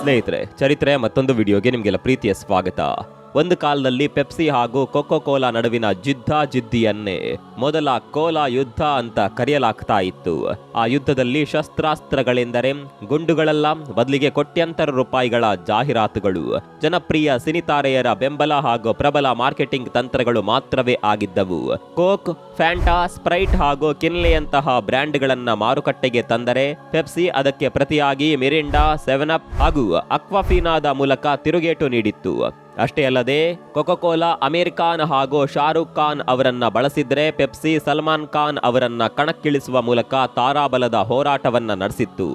ಸ್ನೇಹಿತರೆ, ಚರಿತ್ರೆ ಮತ್ತೊಂದು ವಿಡಿಯೋಗೆ ನಿಮಗೆಲ್ಲ ಪ್ರೀತಿಯ ಸ್ವಾಗತ. ಒಂದು ಕಾಲದಲ್ಲಿ ಪೆಪ್ಸಿ ಹಾಗೂ ಕೋಕೋ ಕೋಲಾ ನಡುವಿನ ಜಿದ್ದಿಯನ್ನೇ ಮೊದಲ ಕೋಲಾ ಯುದ್ಧ ಅಂತ ಕರೆಯಲಾಗ್ತಾ ಇತ್ತು. ಆ ಯುದ್ಧದಲ್ಲಿ ಶಸ್ತ್ರಾಸ್ತ್ರಗಳೆಂದರೆ ಗುಂಡುಗಳಲ್ಲ, ಬದಲಿಗೆ ಕೋಟ್ಯಂತರ ರೂಪಾಯಿಗಳ ಜಾಹೀರಾತುಗಳು, ಜನಪ್ರಿಯ ಸಿನಿತಾರೆಯರ ಬೆಂಬಲ ಹಾಗೂ ಪ್ರಬಲ ಮಾರ್ಕೆಟಿಂಗ್ ತಂತ್ರಗಳು ಮಾತ್ರವೇ ಆಗಿದ್ದವು. ಕೋಕ್, ಫ್ಯಾಂಟಾ, ಸ್ಪ್ರೈಟ್ ಹಾಗೂ ಕಿನ್ಲೆಯಂತಹ ಬ್ರ್ಯಾಂಡ್ಗಳನ್ನ ಮಾರುಕಟ್ಟೆಗೆ ತಂದರೆ ಪೆಪ್ಸಿ ಅದಕ್ಕೆ ಪ್ರತಿಯಾಗಿ ಮಿರಿಂಡಾ, 7up ಹಾಗೂ ಅಕ್ವಾಫಿನಾದ ಮೂಲಕ ತಿರುಗೇಟು ನೀಡಿತ್ತು. ಅಷ್ಟೇ ಅಲ್ಲದೆ ಕೋಕೋ-ಕೋಲಾ ಅಮೀರ್ ಖಾನ್ ಹಾಗೂ ಶಾರುಖ್ ಖಾನ್ ಅವರನ್ನ ಬಳಸಿದ್ರೆ ಪೆಪ್ಸಿ ಸಲ್ಮಾನ್ ಖಾನ್ ಅವರನ್ನ ಕಣಕ್ಕಿಳಿಸುವ ಮೂಲಕ ತಾರಾಬಲದ ಹೋರಾಟವನ್ನ ನಡೆಸಿತ್ತು.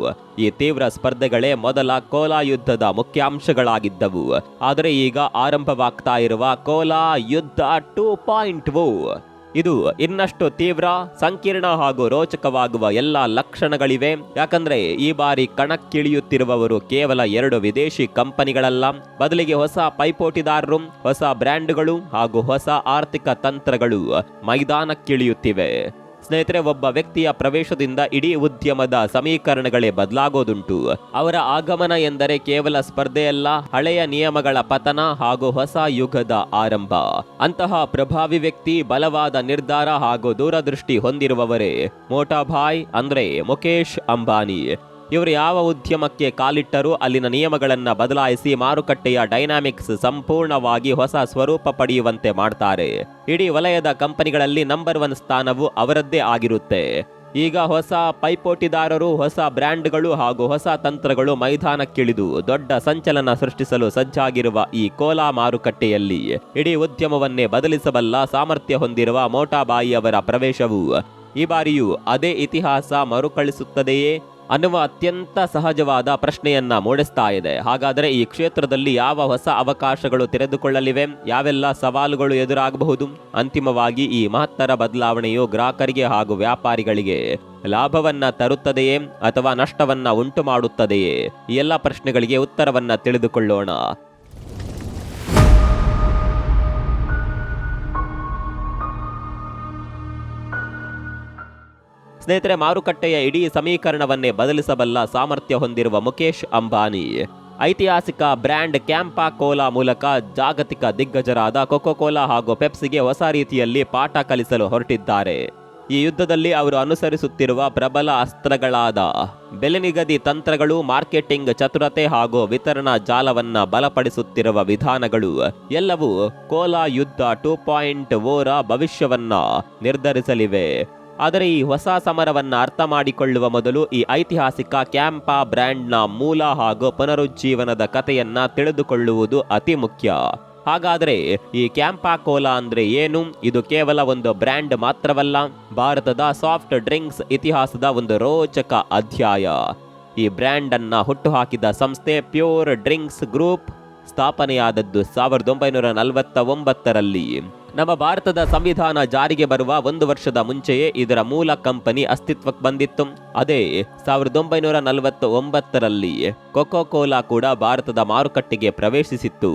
ಈ ತೀವ್ರ ಸ್ಪರ್ಧೆಗಳೇ ಮೊದಲ ಕೋಲಾ ಯುದ್ಧದ ಮುಖ್ಯಾಂಶಗಳಾಗಿದ್ದವು. ಆದರೆ ಈಗ ಆರಂಭವಾಗ್ತಾ ಇರುವ ಕೋಲಾ ಯುದ್ಧ 2.0 ಇದು ಇನ್ನಷ್ಟು ತೀವ್ರ, ಸಂಕೀರ್ಣ ಹಾಗೂ ರೋಚಕವಾಗುವ ಎಲ್ಲ ಲಕ್ಷಣಗಳಿವೆ. ಯಾಕಂದ್ರೆ ಈ ಬಾರಿ ಕಣಕ್ಕಿಳಿಯುತ್ತಿರುವವರು ಕೇವಲ 2 ವಿದೇಶಿ ಕಂಪನಿಗಳಲ್ಲ, ಬದಲಿಗೆ ಹೊಸ ಪೈಪೋಟಿದಾರರು, ಹೊಸ ಬ್ರ್ಯಾಂಡ್ಗಳು ಹಾಗೂ ಹೊಸ ಆರ್ಥಿಕ ತಂತ್ರಗಳು ಮೈದಾನಕ್ಕಿಳಿಯುತ್ತಿವೆ. ಸ್ನೇಹಿತರೆ, ಒಬ್ಬ ವ್ಯಕ್ತಿಯ ಪ್ರವೇಶದಿಂದ ಇಡೀ ಉದ್ಯಮದ ಸಮೀಕರಣಗಳೇ ಬದಲಾಗೋದುಂಟು. ಅವರ ಆಗಮನ ಎಂದರೆ ಕೇವಲ ಸ್ಪರ್ಧೆಯಲ್ಲ, ಹಳೆಯ ನಿಯಮಗಳ ಪತನ ಹಾಗೂ ಹೊಸ ಯುಗದ ಆರಂಭ. ಅಂತಹ ಪ್ರಭಾವಿ ವ್ಯಕ್ತಿ, ಬಲವಾದ ನಿರ್ಧಾರ ಹಾಗೂ ದೂರದೃಷ್ಟಿ ಹೊಂದಿರುವವರೇ ಮೋಟಾಭಾಯ್ ಅಂದ್ರೆ ಮುಕೇಶ್ ಅಂಬಾನಿ. ಇವರು ಯಾವ ಉದ್ಯಮಕ್ಕೆ ಕಾಲಿಟ್ಟರೂ ಅಲ್ಲಿನ ನಿಯಮಗಳನ್ನ ಬದಲಾಯಿಸಿ ಮಾರುಕಟ್ಟೆಯ ಡೈನಾಮಿಕ್ಸ್ ಸಂಪೂರ್ಣವಾಗಿ ಹೊಸ ಸ್ವರೂಪ ಪಡೆಯುವಂತೆ ಮಾಡ್ತಾರೆ. ಇಡೀ ವಲಯದ ಕಂಪನಿಗಳಲ್ಲಿ ನಂಬರ್ 1 ಸ್ಥಾನವು ಅವರದ್ದೇ ಆಗಿರುತ್ತೆ. ಈಗ ಹೊಸ ಪೈಪೋಟಿದಾರರು, ಹೊಸ ಬ್ರ್ಯಾಂಡ್ಗಳು ಹಾಗೂ ಹೊಸ ತಂತ್ರಗಳು ಮೈದಾನಕ್ಕಿಳಿದು ದೊಡ್ಡ ಸಂಚಲನ ಸೃಷ್ಟಿಸಲು ಸಜ್ಜಾಗಿರುವ ಈ ಕೋಲಾ ಮಾರುಕಟ್ಟೆಯಲ್ಲಿ ಇಡೀ ಉದ್ಯಮವನ್ನೇ ಬದಲಿಸಬಲ್ಲ ಸಾಮರ್ಥ್ಯ ಹೊಂದಿರುವ ಮೋಟಾಬಾಯಿ ಅವರ ಪ್ರವೇಶವು ಈ ಬಾರಿಯೂ ಅದೇ ಇತಿಹಾಸ ಮರುಕಳಿಸುತ್ತದೆಯೇ ಅನ್ನುವ ಅತ್ಯಂತ ಸಹಜವಾದ ಪ್ರಶ್ನೆಯನ್ನ ಮೂಡಿಸ್ತಾ ಇದೆ. ಹಾಗಾದರೆ ಈ ಕ್ಷೇತ್ರದಲ್ಲಿ ಯಾವ ಹೊಸ ಅವಕಾಶಗಳು ತೆರೆದುಕೊಳ್ಳಲಿವೆ, ಯಾವೆಲ್ಲ ಸವಾಲುಗಳು ಎದುರಾಗಬಹುದು? ಅಂತಿಮವಾಗಿ ಈ ಮಹತ್ತರ ಬದಲಾವಣೆಯು ಗ್ರಾಹಕರಿಗೆ ಹಾಗೂ ವ್ಯಾಪಾರಿಗಳಿಗೆ ಲಾಭವನ್ನ ತರುತ್ತದೆಯೇ ಅಥವಾ ನಷ್ಟವನ್ನ ಉಂಟು ಮಾಡುತ್ತದೆಯೇ? ಈ ಎಲ್ಲ ಪ್ರಶ್ನೆಗಳಿಗೆ ಉತ್ತರವನ್ನ ತಿಳಿದುಕೊಳ್ಳೋಣ. ಸ್ನೇಹಿತರೆ, ಮಾರುಕಟ್ಟೆಯ ಇಡೀ ಸಮೀಕರಣವನ್ನೇ ಬದಲಿಸಬಲ್ಲ ಸಾಮರ್ಥ್ಯ ಹೊಂದಿರುವ ಮುಕೇಶ್ ಅಂಬಾನಿ ಐತಿಹಾಸಿಕ ಬ್ರ್ಯಾಂಡ್ ಕ್ಯಾಂಪಾ ಕೋಲಾ ಮೂಲಕ ಜಾಗತಿಕ ದಿಗ್ಗಜರಾದ ಕೋಕೋ ಕೋಲಾ ಹಾಗೂ ಪೆಪ್ಸಿಗೆ ಹೊಸ ರೀತಿಯಲ್ಲಿ ಪಾಠ ಕಲಿಸಲು ಹೊರಟಿದ್ದಾರೆ. ಈ ಯುದ್ಧದಲ್ಲಿ ಅವರು ಅನುಸರಿಸುತ್ತಿರುವ ಪ್ರಬಲ ಅಸ್ತ್ರಗಳಾದ ಬೆಲೆ ನಿಗದಿ ತಂತ್ರಗಳು, ಮಾರ್ಕೆಟಿಂಗ್ ಚತುರತೆ ಹಾಗೂ ವಿತರಣಾ ಜಾಲವನ್ನ ಬಲಪಡಿಸುತ್ತಿರುವ ವಿಧಾನಗಳು ಎಲ್ಲವೂ ಕೋಲಾ ಯುದ್ಧ 2.0 ಭವಿಷ್ಯವನ್ನ ನಿರ್ಧರಿಸಲಿವೆ. ಆದರೆ ಈ ಹೊಸ ಸಮರವನ್ನ ಅರ್ಥ ಮಾಡಿಕೊಳ್ಳುವ ಮೊದಲು ಈ ಐತಿಹಾಸಿಕ ಕ್ಯಾಂಪಾ ಬ್ರ್ಯಾಂಡ್ನ ಮೂಲ ಹಾಗೂ ಪುನರುಜ್ಜೀವನದ ಕಥೆಯನ್ನ ತಿಳಿದುಕೊಳ್ಳುವುದು ಅತಿ ಮುಖ್ಯ. ಹಾಗಾದರೆ ಈ ಕ್ಯಾಂಪಾ ಕೋಲಾ ಅಂದ್ರೆ ಏನು? ಇದು ಕೇವಲ ಒಂದು ಬ್ರ್ಯಾಂಡ್ ಮಾತ್ರವಲ್ಲ, ಭಾರತದ ಸಾಫ್ಟ್ ಡ್ರಿಂಕ್ಸ್ ಇತಿಹಾಸದ ಒಂದು ರೋಚಕ ಅಧ್ಯಾಯ. ಈ ಬ್ರ್ಯಾಂಡ್ ಅನ್ನ ಹುಟ್ಟುಹಾಕಿದ ಸಂಸ್ಥೆ ಪ್ಯೂರ್ ಡ್ರಿಂಕ್ಸ್ ಗ್ರೂಪ್. ಸ್ಥಾಪನೆಯಾದದ್ದು 1949ರಲ್ಲಿ. ನಮ್ಮ ಭಾರತದ ಸಂವಿಧಾನ ಜಾರಿಗೆ ಬರುವ 1 ವರ್ಷದ ಮುಂಚೆಯೇ ಇದರ ಮೂಲ ಕಂಪನಿ ಅಸ್ತಿತ್ವಕ್ಕೆ ಬಂದಿತ್ತು. ಅದೇ 1949ರಲ್ಲಿ ಕೋಕೋ ಕೋಲಾ ಕೂಡ ಭಾರತದ ಮಾರುಕಟ್ಟೆಗೆ ಪ್ರವೇಶಿಸಿತ್ತು.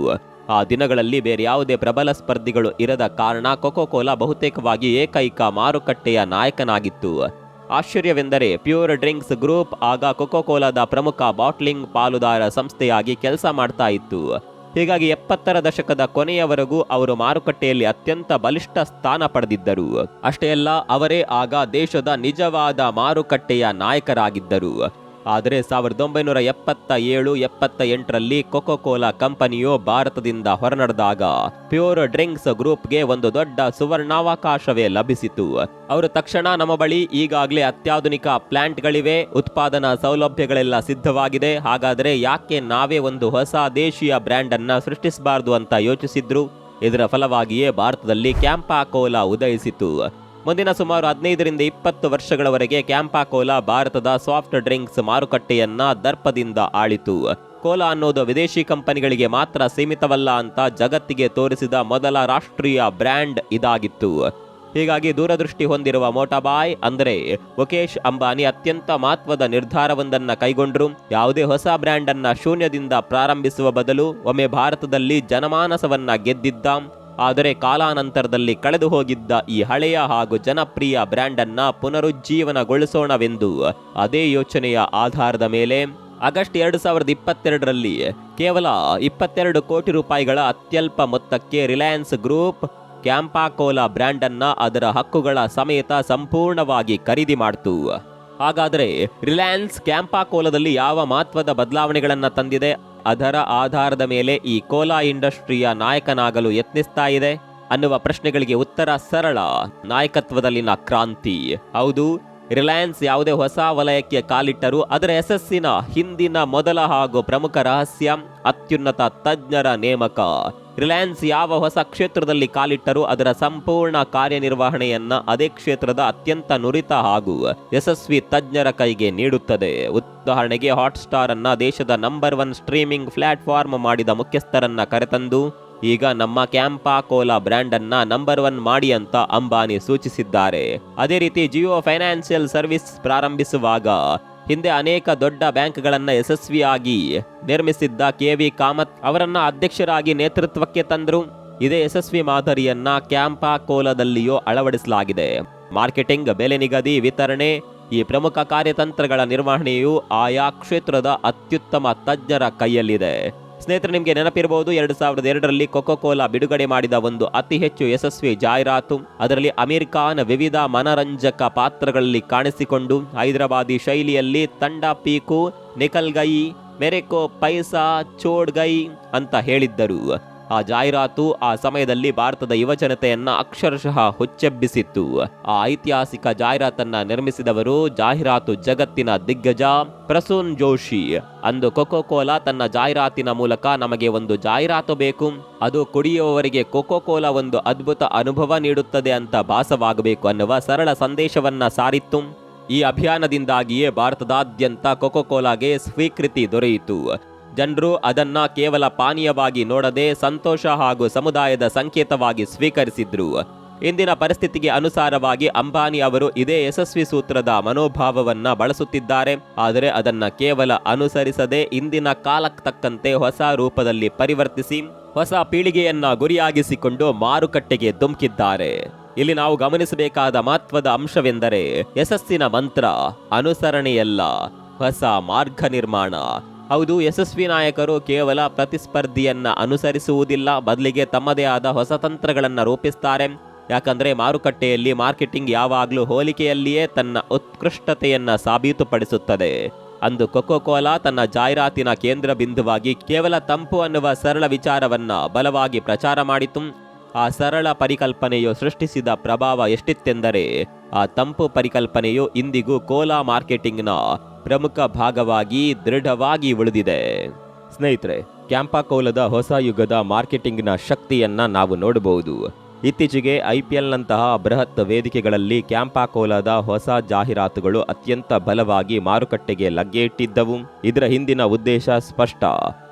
ಆ ದಿನಗಳಲ್ಲಿ ಬೇರೆ ಯಾವುದೇ ಪ್ರಬಲ ಸ್ಪರ್ಧಿಗಳು ಇರದ ಕಾರಣ ಕೋಕೋ ಕೋಲಾ ಬಹುತೇಕವಾಗಿ ಏಕೈಕ ಮಾರುಕಟ್ಟೆಯ ನಾಯಕನಾಗಿತ್ತು. ಆಶ್ಚರ್ಯವೆಂದರೆ ಪ್ಯೂರ್ ಡ್ರಿಂಕ್ಸ್ ಗ್ರೂಪ್ ಆಗ ಕೋಕೋ ಕೋಲಾದ ಪ್ರಮುಖ ಬಾಟ್ಲಿಂಗ್ ಪಾಲುದಾರ ಸಂಸ್ಥೆಯಾಗಿ ಕೆಲಸ ಮಾಡ್ತಾ ಇತ್ತು. ಹೀಗಾಗಿ 70ರ ದಶಕದ ಕೊನೆಯವರೆಗೂ ಅವರು ಮಾರುಕಟ್ಟೆಯಲ್ಲಿ ಅತ್ಯಂತ ಬಲಿಷ್ಠ ಸ್ಥಾನ ಪಡೆದಿದ್ದರು. ಅಷ್ಟೇ ಅಲ್ಲ, ಅವರೇ ಆಗ ದೇಶದ ನಿಜವಾದ ಮಾರುಕಟ್ಟೆಯ ನಾಯಕರಾಗಿದ್ದರು. ಆದರೆ 1977-78ರಲ್ಲಿ ಕೋಕೋ ಕೋಲಾ ಕಂಪನಿಯು ಭಾರತದಿಂದ ಹೊರನಡೆದಾಗ ಪ್ಯೂರ್ ಡ್ರಿಂಕ್ಸ್ ಗ್ರೂಪ್ಗೆ ಒಂದು ದೊಡ್ಡ ಸುವರ್ಣಾವಕಾಶವೇ ಲಭಿಸಿತು. ಅವರು ತಕ್ಷಣ ನಮ್ಮ ಬಳಿ ಈಗಾಗಲೇ ಅತ್ಯಾಧುನಿಕ ಪ್ಲಾಂಟ್ಗಳಿವೆ, ಉತ್ಪಾದನಾ ಸೌಲಭ್ಯಗಳೆಲ್ಲ ಸಿದ್ಧವಾಗಿದೆ, ಹಾಗಾದರೆ ಯಾಕೆ ನಾವೇ ಒಂದು ಹೊಸ ದೇಶೀಯ ಬ್ರ್ಯಾಂಡ್ ಅನ್ನ ಸೃಷ್ಟಿಸಬಾರದು ಅಂತ ಯೋಚಿಸಿದ್ರು. ಇದರ ಫಲವಾಗಿಯೇ ಭಾರತದಲ್ಲಿ ಕ್ಯಾಂಪಾ ಕೋಲಾ ಉದಯಿಸಿತು. ಮುಂದಿನ ಸುಮಾರು 15-20 ವರ್ಷಗಳವರೆಗೆ ಕ್ಯಾಂಪಾ ಕೋಲಾ ಭಾರತದ ಸಾಫ್ಟ್ ಡ್ರಿಂಕ್ಸ್ ಮಾರುಕಟ್ಟೆಯನ್ನ ದರ್ಪದಿಂದ ಆಳಿತು. ಕೋಲಾ ಅನ್ನೋದು ವಿದೇಶಿ ಕಂಪನಿಗಳಿಗೆ ಮಾತ್ರ ಸೀಮಿತವಲ್ಲ ಅಂತ ಜಗತ್ತಿಗೆ ತೋರಿಸಿದ ಮೊದಲ ರಾಷ್ಟ್ರೀಯ ಬ್ರ್ಯಾಂಡ್ ಇದಾಗಿತ್ತು. ಹೀಗಾಗಿ ದೂರದೃಷ್ಟಿ ಹೊಂದಿರುವ ಮೋಟಾಬಾಯ್ ಅಂದರೆ ಮುಕೇಶ್ ಅಂಬಾನಿ ಅತ್ಯಂತ ಮಹತ್ವದ ನಿರ್ಧಾರವೊಂದನ್ನ ಕೈಗೊಂಡ್ರು. ಯಾವುದೇ ಹೊಸ ಬ್ರ್ಯಾಂಡ್ ಅನ್ನ ಶೂನ್ಯದಿಂದ ಪ್ರಾರಂಭಿಸುವ ಬದಲು ಒಮ್ಮೆ ಭಾರತದಲ್ಲಿ ಜನಮಾನಸವನ್ನ ಗೆದ್ದಿದ್ದ, ಆದರೆ ಕಾಲಾನಂತರದಲ್ಲಿ ಕಳೆದು ಹೋಗಿದ್ದ ಈ ಹಳೆಯ ಹಾಗೂ ಜನಪ್ರಿಯ ಬ್ರ್ಯಾಂಡ್ ಅನ್ನ ಪುನರುಜ್ಜೀವನಗೊಳಿಸೋಣವೆಂದು ಅದೇ ಯೋಚನೆಯ ಆಧಾರದ ಮೇಲೆ ಆಗಸ್ಟ್ 2022ರಲ್ಲಿ ಕೇವಲ 22 ಕೋಟಿ ರೂಪಾಯಿಗಳ ಅತ್ಯಲ್ಪ ಮೊತ್ತಕ್ಕೆ Reliance group CAMPA Cola brand ಅನ್ನ ಅದರ ಹಕ್ಕುಗಳ ಸಮೇತ ಸಂಪೂರ್ಣವಾಗಿ ಖರೀದಿ ಮಾಡಿತು. ಹಾಗಾದರೆ ರಿಲಯನ್ಸ್ ಕ್ಯಾಂಪಾ ಕೋಲಾದಲ್ಲಿ ಯಾವ ಮಹತ್ವದ ಬದಲಾವಣೆಗಳನ್ನ ತಂದಿದೆ, ಅದರ ಆಧಾರದ ಮೇಲೆ ಈ ಕೋಲಾ ಇಂಡಸ್ಟ್ರಿಯ ನಾಯಕನಾಗಲು ಯತ್ನಿಸ್ತಾ ಇದೆ ಅನ್ನುವ ಪ್ರಶ್ನೆಗಳಿಗೆ ಉತ್ತರ ಸರಳ: ನಾಯಕತ್ವದಲ್ಲಿನ ಕ್ರಾಂತಿ. ಹೌದು, ರಿಲಯನ್ಸ್ ಯಾವುದೇ ಹೊಸ ವಲಯಕ್ಕೆ ಕಾಲಿಟ್ಟರೂ ಅದರ ಯಶಸ್ಸಿನ ಹಿಂದಿನ ಮೊದಲ ಹಾಗೂ ಪ್ರಮುಖ ರಹಸ್ಯ ಅತ್ಯುನ್ನತ ತಜ್ಞರ ನೇಮಕ. ರಿಲಯನ್ಸ್ ಯಾವ ಹೊಸ ಕ್ಷೇತ್ರದಲ್ಲಿ ಕಾಲಿಟ್ಟರೂ ಅದರ ಸಂಪೂರ್ಣ ಕಾರ್ಯನಿರ್ವಹಣೆಯನ್ನ ಅದೇ ಕ್ಷೇತ್ರದ ಅತ್ಯಂತ ನುರಿತ ಹಾಗೂ ಯಶಸ್ವಿ ತಜ್ಞರ ಕೈಗೆ ನೀಡುತ್ತದೆ. ಉದಾಹರಣೆಗೆ ಹಾಟ್ಸ್ಟಾರ್ ಅನ್ನ ದೇಶದ ನಂಬರ್ 1 ಸ್ಟ್ರೀಮಿಂಗ್ ಪ್ಲಾಟ್ಫಾರ್ಮ್ ಮಾಡಿದ ಮುಖ್ಯಸ್ಥರನ್ನ ಕರೆತಂದು ಈಗ ನಮ್ಮ ಕ್ಯಾಂಪಾ ಕೋಲಾ ಬ್ರ್ಯಾಂಡ್ ಅನ್ನ ನಂಬರ್ 1 ಮಾಡಿ ಅಂತ ಅಂಬಾನಿ ಸೂಚಿಸಿದ್ದಾರೆ. ಅದೇ ರೀತಿ ಜಿಯೋ ಫೈನಾನ್ಷಿಯಲ್ ಸರ್ವಿಸ್ ಪ್ರಾರಂಭಿಸುವಾಗ ಹಿಂದೆ ಅನೇಕ ದೊಡ್ಡ ಬ್ಯಾಂಕ್ಗಳನ್ನ ಯಶಸ್ವಿಯಾಗಿ ನಿರ್ಮಿಸಿದ್ದ KV ಕಾಮತ್ ಅವರನ್ನ ಅಧ್ಯಕ್ಷರಾಗಿ ನೇತೃತ್ವಕ್ಕೆ ತಂದರು. ಇದೇ ಯಶಸ್ವಿ ಮಾದರಿಯನ್ನ ಕ್ಯಾಂಪಾ ಕೋಲಾದಲ್ಲಿಯೂ ಅಳವಡಿಸಲಾಗಿದೆ. ಮಾರ್ಕೆಟಿಂಗ್, ಬೆಲೆ ನಿಗದಿ, ವಿತರಣೆ, ಈ ಪ್ರಮುಖ ಕಾರ್ಯತಂತ್ರಗಳ ನಿರ್ವಹಣೆಯು ಆಯಾ ಕ್ಷೇತ್ರದ ಅತ್ಯುತ್ತಮ ತಜ್ಞರ ಕೈಯಲ್ಲಿದೆ. ಸ್ನೇಹಿತರೆ, ನಿಮಗೆ ನೆನಪಿರಬಹುದು 2002ರಲ್ಲಿ ಕೊಕೊ ಕೋಲಾ ಬಿಡುಗಡೆ ಮಾಡಿದ ಒಂದು ಅತಿ ಹೆಚ್ಚು ಯಶಸ್ವಿ ಜಾಹೀರಾತು. ಅದರಲ್ಲಿ ಅಮೀರ್ ಖಾನ್ ವಿವಿಧ ಮನರಂಜಕ ಪಾತ್ರಗಳಲ್ಲಿ ಕಾಣಿಸಿಕೊಂಡು ಹೈದರಾಬಾದಿ ಶೈಲಿಯಲ್ಲಿ ತಂಡ ಪೀಕು, ನಿಕಲ್ ಗೈ, ಮೇರೆಕೋ ಪೈಸಾ ಚೋಡ್ ಗೈ ಅಂತ ಹೇಳಿದ್ದರು. ಆ ಜಾಹೀರಾತು ಆ ಸಮಯದಲ್ಲಿ ಭಾರತದ ಯುವಜನತೆಯನ್ನ ಅಕ್ಷರಶಃ ಹುಚ್ಚೆಬ್ಬಿಸಿತ್ತು. ಆ ಐತಿಹಾಸಿಕ ಜಾಹೀರಾತನ್ನ ನಿರ್ಮಿಸಿದವರು ಜಾಹೀರಾತು ಜಗತ್ತಿನ ದಿಗ್ಗಜ ಪ್ರಸೂನ್ ಜೋಶಿ. ಅಂದು ಕೊಕೊ ಕೋಲಾ ತನ್ನ ಜಾಹೀರಾತಿನ ಮೂಲಕ ನಮಗೆ ಒಂದು ಜಾಹೀರಾತು ಬೇಕು, ಅದು ಕುಡಿಯುವವರಿಗೆ ಕೊಕೊ ಕೋಲಾ ಒಂದು ಅದ್ಭುತ ಅನುಭವ ನೀಡುತ್ತದೆ ಅಂತ ಭಾಸವಾಗಬೇಕು ಅನ್ನುವ ಸರಳ ಸಂದೇಶವನ್ನ ಸಾರಿತ್ತು. ಈ ಅಭಿಯಾನದಿಂದಾಗಿಯೇ ಭಾರತದಾದ್ಯಂತ ಕೊಕೊ ಕೋಲಾಗೆ ಸ್ವೀಕೃತಿ ದೊರೆಯಿತು. ಜನರು ಅದನ್ನ ಕೇವಲ ಪಾನೀಯವಾಗಿ ನೋಡದೆ ಸಂತೋಷ ಹಾಗೂ ಸಮುದಾಯದ ಸಂಕೇತವಾಗಿ ಸ್ವೀಕರಿಸಿದ್ರು. ಇಂದಿನ ಪರಿಸ್ಥಿತಿಗೆ ಅನುಸಾರವಾಗಿ ಅಂಬಾನಿ ಅವರು ಇದೇ ಯಶಸ್ವಿ ಸೂತ್ರದ ಮನೋಭಾವವನ್ನ ಬಳಸುತ್ತಿದ್ದಾರೆ. ಆದರೆ ಅದನ್ನ ಕೇವಲ ಅನುಸರಿಸದೆ ಇಂದಿನ ಕಾಲಕ್ಕೆ ತಕ್ಕಂತೆ ಹೊಸ ರೂಪದಲ್ಲಿ ಪರಿವರ್ತಿಸಿ ಹೊಸ ಪೀಳಿಗೆಯನ್ನ ಗುರಿಯಾಗಿಸಿಕೊಂಡು ಮಾರುಕಟ್ಟೆಗೆ ಧುಮುಕಿದ್ದಾರೆ. ಇಲ್ಲಿ ನಾವು ಗಮನಿಸಬೇಕಾದ ಮಹತ್ವದ ಅಂಶವೆಂದರೆ ಯಶಸ್ಸಿನ ಮಂತ್ರ ಅನುಸರಣೆಯಲ್ಲ, ಹೊಸ ಮಾರ್ಗ ನಿರ್ಮಾಣ. ಹೌದು, ಯಶಸ್ವಿ ನಾಯಕರು ಕೇವಲ ಪ್ರತಿಸ್ಪರ್ಧಿಯನ್ನ ಅನುಸರಿಸುವುದಿಲ್ಲ, ಬದಲಿಗೆ ತಮ್ಮದೇ ಆದ ಹೊಸ ತಂತ್ರಗಳನ್ನ ರೂಪಿಸ್ತಾರೆ. ಯಾಕಂದ್ರೆ ಮಾರುಕಟ್ಟೆಯಲ್ಲಿ ಮಾರ್ಕೆಟಿಂಗ್ ಯಾವಾಗಲೂ ಹೋಲಿಕೆಯಲ್ಲಿಯೇ ತನ್ನ ಉತ್ಕೃಷ್ಟತೆಯನ್ನ ಸಾಬೀತುಪಡಿಸುತ್ತದೆ. ಅಂದು ಕೊಕೊ ಕೋಲಾ ತನ್ನ ಜಾಹೀರಾತಿನ ಕೇಂದ್ರ ಬಿಂದುವಾಗಿ ಕೇವಲ ತಂಪು ಅನ್ನುವ ಸರಳ ವಿಚಾರವನ್ನ ಬಲವಾಗಿ ಪ್ರಚಾರ ಮಾಡಿತು. ಆ ಸರಳ ಪರಿಕಲ್ಪನೆಯು ಸೃಷ್ಟಿಸಿದ ಪ್ರಭಾವ ಎಷ್ಟಿತ್ತೆಂದರೆ ಆ ತಂಪು ಪರಿಕಲ್ಪನೆಯು ಇಂದಿಗೂ ಕೋಲಾ ಮಾರ್ಕೆಟಿಂಗ್ನ ಪ್ರಮುಖ ಭಾಗವಾಗಿ ದೃಢವಾಗಿ ಉಳಿದಿದೆ. ಸ್ನೇಹಿತರೆ, ಕ್ಯಾಂಪಾ ಕೋಲಾದ ಹೊಸ ಯುಗದ ಮಾರ್ಕೆಟಿಂಗ್ನ ಶಕ್ತಿಯನ್ನ ನಾವು ನೋಡಬಹುದು. ಇತ್ತೀಚೆಗೆ IPLನಂತಹ ಬೃಹತ್ ವೇದಿಕೆಗಳಲ್ಲಿ ಕ್ಯಾಂಪಾ ಕೋಲಾದ ಹೊಸ ಜಾಹೀರಾತುಗಳು ಅತ್ಯಂತ ಬಲವಾಗಿ ಮಾರುಕಟ್ಟೆಗೆ ಲಗ್ಗೆ ಇಟ್ಟಿದ್ದವು. ಇದರ ಹಿಂದಿನ ಉದ್ದೇಶ ಸ್ಪಷ್ಟ: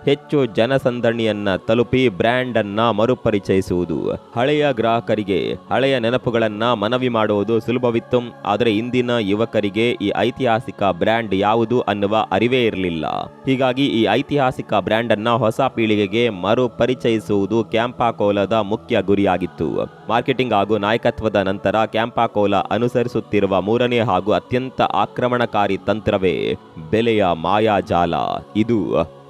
ಹೆಚ್ಚು ಜನಸಂದಣಿಯನ್ನ ತಲುಪಿ ಬ್ರ್ಯಾಂಡ್ ಅನ್ನ ಮರುಪರಿಚಯಿಸುವುದು. ಹಳೆಯ ಗ್ರಾಹಕರಿಗೆ ಹಳೆಯ ನೆನಪುಗಳನ್ನ ಮನವಿ ಮಾಡುವುದು ಸುಲಭವಿತ್ತು. ಆದರೆ ಇಂದಿನ ಯುವಕರಿಗೆ ಈ ಐತಿಹಾಸಿಕ ಬ್ರ್ಯಾಂಡ್ ಯಾವುದು ಅನ್ನುವ ಅರಿವೇ ಇರಲಿಲ್ಲ. ಹೀಗಾಗಿ ಈ ಐತಿಹಾಸಿಕ ಬ್ರ್ಯಾಂಡ್ ಅನ್ನ ಹೊಸ ಪೀಳಿಗೆಗೆ ಮರುಪರಿಚಯಿಸುವುದು ಕ್ಯಾಂಪಾ ಕೋಲಾದ ಮುಖ್ಯ ಗುರಿಯಾಗಿತ್ತು. ಮಾರ್ಕೆಟಿಂಗ್ ಹಾಗೂ ನಾಯಕತ್ವದ ನಂತರ ಕ್ಯಾಂಪಾ ಕೋಲಾ ಅನುಸರಿಸುತ್ತಿರುವ ಮೂರನೇ ಹಾಗೂ ಅತ್ಯಂತ ಆಕ್ರಮಣಕಾರಿ ತಂತ್ರವೇ ಬೆಲೆಯ ಮಾಯಾಜಾಲ. ಇದು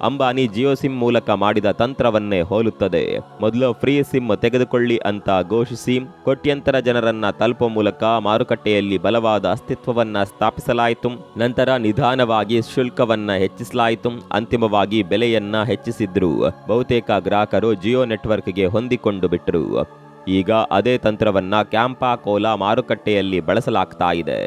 ಅಂಬಾನಿ ಜಿಯೋ ಸಿಮ್ ಮೂಲಕ ಮಾಡಿದ ತಂತ್ರವನ್ನೇ ಹೋಲುತ್ತದೆ. ಮೊದಲು ಫ್ರೀ ಸಿಮ್ ತೆಗೆದುಕೊಳ್ಳಿ ಅಂತ ಘೋಷಿಸಿ ಕೋಟ್ಯಂತರ ಜನರನ್ನ ತಲುಪುವ ಮೂಲಕ ಮಾರುಕಟ್ಟೆಯಲ್ಲಿ ಬಲವಾದ ಅಸ್ತಿತ್ವವನ್ನ ಸ್ಥಾಪಿಸಲಾಯಿತು. ನಂತರ ನಿಧಾನವಾಗಿ ಶುಲ್ಕವನ್ನ ಹೆಚ್ಚಿಸಲಾಯಿತು. ಅಂತಿಮವಾಗಿ ಬೆಲೆಯನ್ನ ಹೆಚ್ಚಿಸಿದ್ರು. ಬಹುತೇಕ ಗ್ರಾಹಕರು ಜಿಯೋ ನೆಟ್ವರ್ಕ್ಗೆ ಹೊಂದಿಕೊಂಡು ಬಿಟ್ಟರು. ಈಗ ಅದೇ ತಂತ್ರವನ್ನ ಕ್ಯಾಂಪಾ ಕೋಲಾ ಮಾರುಕಟ್ಟೆಯಲ್ಲಿ ಬಳಸಲಾಗ್ತಾ ಇದೆ.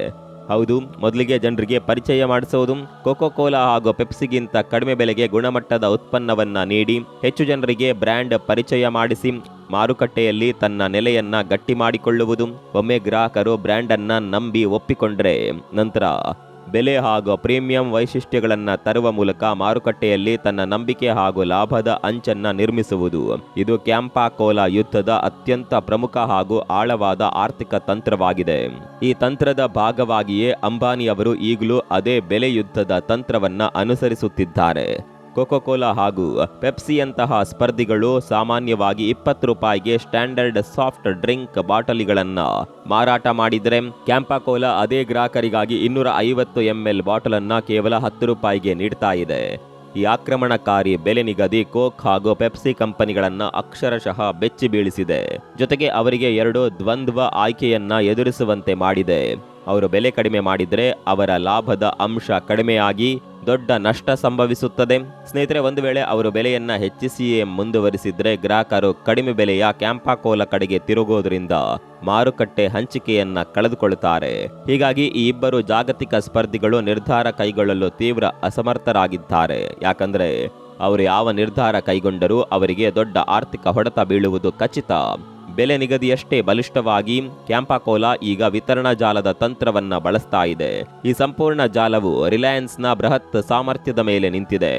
ಹೌದು, ಮೊದಲಿಗೆ ಜನರಿಗೆ ಪರಿಚಯ ಮಾಡಿಸುವುದು. ಕೊಕೊ ಕೋಲಾ ಹಾಗೂ ಪೆಪ್ಸಿಗಿಂತ ಕಡಿಮೆ ಬೆಲೆಗೆ ಗುಣಮಟ್ಟದ ಉತ್ಪನ್ನವನ್ನ ನೀಡಿ ಹೆಚ್ಚು ಜನರಿಗೆ ಬ್ರ್ಯಾಂಡ್ ಪರಿಚಯ ಮಾಡಿಸಿ ಮಾರುಕಟ್ಟೆಯಲ್ಲಿ ತನ್ನ ನೆಲೆಯನ್ನ ಗಟ್ಟಿ ಮಾಡಿಕೊಳ್ಳುವುದು. ಒಮ್ಮೆ ಗ್ರಾಹಕರು ಬ್ರ್ಯಾಂಡ್ ಅನ್ನ ನಂಬಿ ಒಪ್ಪಿಕೊಂಡ್ರೆ ನಂತರ ಬೆಲೆ ಹಾಗೂ ಪ್ರೀಮಿಯಂ ವೈಶಿಷ್ಟ್ಯಗಳನ್ನ ತರುವ ಮೂಲಕ ಮಾರುಕಟ್ಟೆಯಲ್ಲಿ ತನ್ನ ನಂಬಿಕೆ ಹಾಗೂ ಲಾಭದ ಅಂಚನ್ನ ನಿರ್ಮಿಸುವುದು. ಇದು ಕ್ಯಾಂಪಾ ಕೋಲಾ ಯುದ್ಧದ ಅತ್ಯಂತ ಪ್ರಮುಖ ಹಾಗೂ ಆಳವಾದ ಆರ್ಥಿಕ ತಂತ್ರವಾಗಿದೆ. ಈ ತಂತ್ರದ ಭಾಗವಾಗಿಯೇ ಅಂಬಾನಿ ಅವರು ಈಗಲೂ ಅದೇ ಬೆಲೆ ಯುದ್ಧದ ತಂತ್ರವನ್ನ ಅನುಸರಿಸುತ್ತಿದ್ದಾರೆ. ಕೋಕೋ ಕೋಲಾ ಹಾಗೂ ಪೆಪ್ಸಿಯಂತಹ ಸ್ಪರ್ಧಿಗಳು ಸಾಮಾನ್ಯವಾಗಿ 20 ರೂಪಾಯಿಗೆ ಸ್ಟ್ಯಾಂಡರ್ಡ್ ಸಾಫ್ಟ್ ಡ್ರಿಂಕ್ ಬಾಟಲಿಗಳನ್ನ ಮಾರಾಟ ಮಾಡಿದ್ರೆ ಕ್ಯಾಂಪಾ ಕೋಲಾ ಅದೇ ಗ್ರಾಹಕರಿಗಾಗಿ 250 ml ಬಾಟಲ್ ಅನ್ನ ಕೇವಲ 10 ರೂಪಾಯಿಗೆ ನೀಡ್ತಾ ಇದೆ. ಈ ಆಕ್ರಮಣಕಾರಿ ಬೆಲೆ ನಿಗದಿ ಕೋಕ್ ಹಾಗೂ ಪೆಪ್ಸಿ ಕಂಪನಿಗಳನ್ನ ಅಕ್ಷರಶಃ ಬೆಚ್ಚಿ ಬೀಳಿಸಿದೆ. ಜೊತೆಗೆ ಅವರಿಗೆ 2 ದ್ವಂದ್ವ ಆಯ್ಕೆಯನ್ನ ಎದುರಿಸುವಂತೆ ಮಾಡಿದೆ. ಅವರು ಬೆಲೆ ಕಡಿಮೆ ಮಾಡಿದ್ರೆ ಅವರ ಲಾಭದ ಅಂಶ ಕಡಿಮೆಯಾಗಿ ದೊಡ್ಡ ನಷ್ಟ ಸಂಭವಿಸುತ್ತದೆ. ಸ್ನೇಹಿತರೆ, ಒಂದು ವೇಳೆ ಅವರು ಬೆಲೆಯನ್ನ ಹೆಚ್ಚಿಸಿಯೇ ಮುಂದುವರಿಸಿದ್ರೆ ಗ್ರಾಹಕರು ಕಡಿಮೆ ಬೆಲೆಯ ಕ್ಯಾಂಪಾ ಕೋಲಾ ಕಡೆಗೆ ತಿರುಗೋದ್ರಿಂದ ಮಾರುಕಟ್ಟೆ ಹಂಚಿಕೆಯನ್ನ ಕಳೆದುಕೊಳ್ಳುತ್ತಾರೆ. ಹೀಗಾಗಿ ಈ ಇಬ್ಬರು ಜಾಗತಿಕ ಸ್ಪರ್ಧಿಗಳು ನಿರ್ಧಾರ ಕೈಗೊಳ್ಳಲು ತೀವ್ರ ಅಸಮರ್ಥರಾಗಿದ್ದಾರೆ. ಯಾಕಂದ್ರೆ ಅವರು ಯಾವ ನಿರ್ಧಾರ ಕೈಗೊಂಡರೂ ಅವರಿಗೆ ದೊಡ್ಡ ಆರ್ಥಿಕ ಹೊಡೆತ ಬೀಳುವುದು ಖಚಿತ. ಬೆಲೆ ನಿಗದಿಯಷ್ಟೇ ಬಲಿಷ್ಠವಾಗಿ ಕ್ಯಾಂಪಾ ಕೋಲಾ ಈಗ ವಿತರಣಾ ಜಾಲದ ತಂತ್ರವನ್ನ ಬಳಸ್ತಾ ಇದೆ. ಈ ಸಂಪೂರ್ಣ ಜಾಲವು ರಿಲಯನ್ಸ್ನ ಬೃಹತ್ ಸಾಮರ್ಥ್ಯದ ಮೇಲೆ ನಿಂತಿದೆ.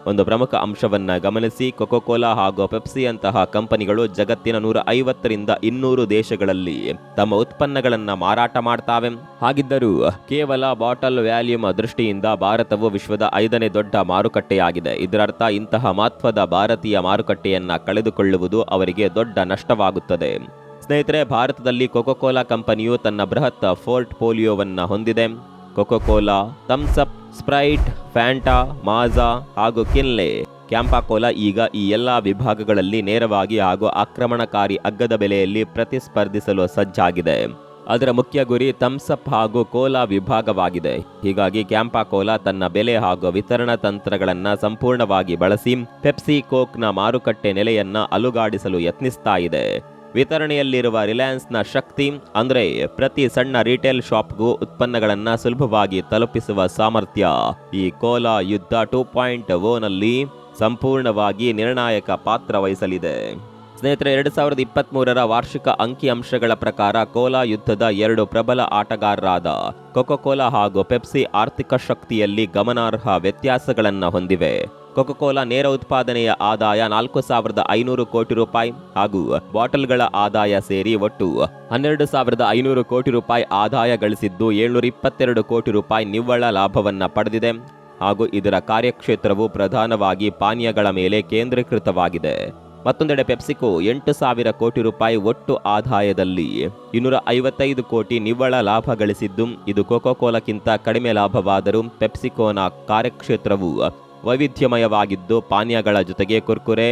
ಒಂದು ಪ್ರಮುಖ ಅಂಶವನ್ನ ಗಮನಿಸಿ, ಕೋಕೋ ಕೋಲಾ ಹಾಗೂ ಪೆಪ್ಸಿಯಂತಹ ಕಂಪನಿಗಳು ಜಗತ್ತಿನ 150ರಿಂದ 200 ದೇಶಗಳಲ್ಲಿ ತಮ್ಮ ಉತ್ಪನ್ನಗಳನ್ನ ಮಾರಾಟ ಮಾಡ್ತಾವೆ. ಹಾಗಿದ್ದರೂ ಕೇವಲ ಬಾಟಲ್ ವ್ಯಾಲ್ಯೂಮ್ ದೃಷ್ಟಿಯಿಂದ ಭಾರತವು ವಿಶ್ವದ 5ನೇ ದೊಡ್ಡ ಮಾರುಕಟ್ಟೆಯಾಗಿದೆ. ಇದರರ್ಥ ಇಂತಹ ಮಹತ್ವದ ಭಾರತೀಯ ಮಾರುಕಟ್ಟೆಯನ್ನ ಕಳೆದುಕೊಳ್ಳುವುದು ಅವರಿಗೆ ದೊಡ್ಡ ನಷ್ಟವಾಗುತ್ತದೆ. ಸ್ನೇಹಿತರೆ, ಭಾರತದಲ್ಲಿ ಕೋಕೋ ಕೋಲಾ ಕಂಪನಿಯು ತನ್ನ ಬೃಹತ್ ಪೋರ್ಟ್ಫೋಲಿಯೋವನ್ನ ಹೊಂದಿದೆ. Coca Cola, Thums Up, Sprite, Fanta, Maaza ಹಾಗೂ ಕಿನ್ಲೆ. ಕ್ಯಾಂಪಾ ಕೋಲಾ ಈಗ ಈ ಎಲ್ಲಾ ವಿಭಾಗಗಳಲ್ಲಿ ನೇರವಾಗಿ ಹಾಗೂ ಆಕ್ರಮಣಕಾರಿ ಅಗ್ಗದ ಬೆಲೆಯಲ್ಲಿ ಪ್ರತಿಸ್ಪರ್ಧಿಸಲು ಸಜ್ಜಾಗಿದೆ. ಅದರ ಮುಖ್ಯ ಗುರಿ ಥಮ್ಸ್ ಅಪ್ ಹಾಗೂ ಕೋಲಾ ವಿಭಾಗವಾಗಿದೆ. ಹೀಗಾಗಿ ಕ್ಯಾಂಪಾ ಕೋಲಾ ತನ್ನ ಬೆಲೆ ಹಾಗೂ ವಿತರಣಾ ತಂತ್ರಗಳನ್ನ ಸಂಪೂರ್ಣವಾಗಿ ಬಳಸಿ ಪೆಪ್ಸಿ, ಕೋಕ್ನ ಮಾರುಕಟ್ಟೆ ನೆಲೆಯನ್ನ ಅಲುಗಾಡಿಸಲು ಯತ್ನಿಸ್ತಾ ಇದೆ. ವಿತರಣೆಯಲ್ಲಿರುವ ರಿಲಯನ್ಸ್ನ ಶಕ್ತಿ ಅಂದ್ರೆ ಪ್ರತಿ ಸಣ್ಣ ರಿಟೇಲ್ ಶಾಪ್ಗೂ ಉತ್ಪನ್ನಗಳನ್ನ ಸುಲಭವಾಗಿ ತಲುಪಿಸುವ ಸಾಮರ್ಥ್ಯ ಈ ಕೋಲಾ ಯುದ್ಧ 2.0 ನಲ್ಲಿ ಸಂಪೂರ್ಣವಾಗಿ ನಿರ್ಣಾಯಕ ಪಾತ್ರ ವಹಿಸಲಿದೆ. ಸ್ನೇಹಿತರೆ, 2023ರ ವಾರ್ಷಿಕ ಅಂಕಿಅಂಶಗಳ ಪ್ರಕಾರ ಕೋಲಾ ಯುದ್ಧದ 2 ಪ್ರಬಲ ಆಟಗಾರರಾದ ಕೋಕೋ ಕೋಲಾ ಹಾಗೂ ಪೆಪ್ಸಿ ಆರ್ಥಿಕ ಶಕ್ತಿಯಲ್ಲಿ ಗಮನಾರ್ಹ ವ್ಯತ್ಯಾಸಗಳನ್ನ ಹೊಂದಿವೆ. ಕೋಕೋ ಕೋಲಾ ನೇರ ಉತ್ಪಾದನೆಯ ಆದಾಯ 4,500 ಕೋಟಿ ರೂಪಾಯಿ ಹಾಗೂ ಬಾಟಲ್ಗಳ ಆದಾಯ ಸೇರಿ ಒಟ್ಟು 12,500 ಕೋಟಿ ರೂಪಾಯಿ ಆದಾಯ ಗಳಿಸಿದ್ದು 722 ಕೋಟಿ ರೂಪಾಯಿ ನಿವ್ವಳ ಲಾಭವನ್ನ ಪಡೆದಿದೆ. ಹಾಗೂ ಇದರ ಕಾರ್ಯಕ್ಷೇತ್ರವು ಪ್ರಧಾನವಾಗಿ ಪಾನೀಯಗಳ ಮೇಲೆ ಕೇಂದ್ರೀಕೃತವಾಗಿದೆ. ಮತ್ತೊಂದೆಡೆ ಪೆಪ್ಸಿಕೋ 8,000 ಕೋಟಿ ರೂಪಾಯಿ ಒಟ್ಟು ಆದಾಯದಲ್ಲಿ 255 ಕೋಟಿ ನಿವ್ವಳ ಲಾಭ ಗಳಿಸಿದ್ದು ಇದು ಕೋಕೋ ಕೋಲಾಕ್ಕಿಂತ ಕಡಿಮೆ ಲಾಭವಾದರೂ ಪೆಪ್ಸಿಕೋನ ಕಾರ್ಯಕ್ಷೇತ್ರವು ವೈವಿಧ್ಯಮಯವಾಗಿದ್ದು ಪಾನೀಯಗಳ ಜೊತೆಗೆ ಕುರ್ಕುರೆ,